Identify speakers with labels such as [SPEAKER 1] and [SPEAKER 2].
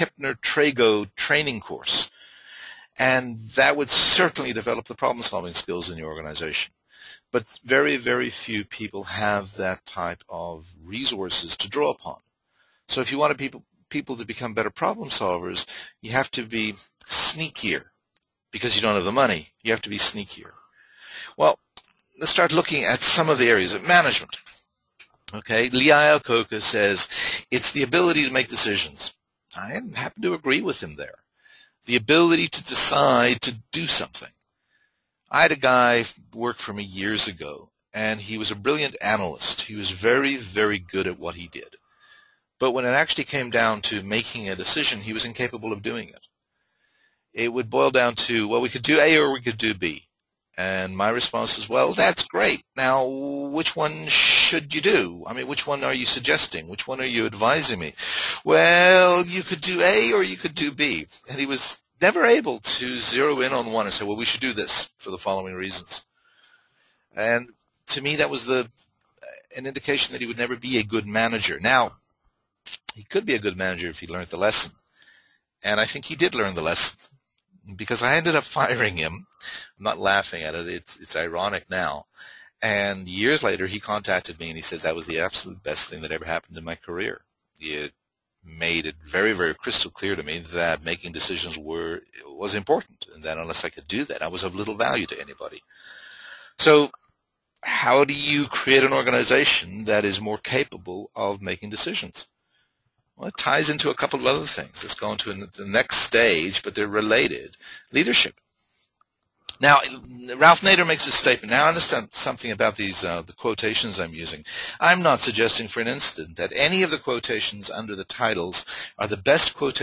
[SPEAKER 1] Kepner-Trago training course. And that would certainly develop the problem-solving skills in your organization. But very, very few people have that type of resources to draw upon. So if you want people to become better problem solvers, you have to be sneakier. Because you don't have the money, you have to be sneakier. Well, let's start looking at some of the areas of management. Okay, Lee Iacocca says it's the ability to make decisions. I happen to agree with him there. The ability to decide to do something. I had a guy work for me years ago, and he was a brilliant analyst. He was very, very good at what he did. But when it actually came down to making a decision, he was incapable of doing it. It would boil down to, well, we could do A or we could do B. And my response is, well, that's great. Now, which one should you do? I mean, which one are you suggesting? Which one are you advising me? Well, you could do A or you could do B. And he was never able to zero in on one and say, well, we should do this for the following reasons. And to me, that was an indication that he would never be a good manager. Now, he could be a good manager if he learned the lesson. And I think he did learn the lesson, because I ended up firing him. I'm not laughing at it. It's ironic now. And years later, he contacted me and he says that was the absolute best thing that ever happened in my career. It made it very, very crystal clear to me that making decisions was important, and that unless I could do that, I was of little value to anybody. So how do you create an organization that is more capable of making decisions? Well, it ties into a couple of other things. Let's go into the next stage, but they're related. Leadership. Now, Ralph Nader makes a statement. Now, I understand something about these the quotations I'm using. I'm not suggesting for an instant that any of the quotations under the titles are the best quotations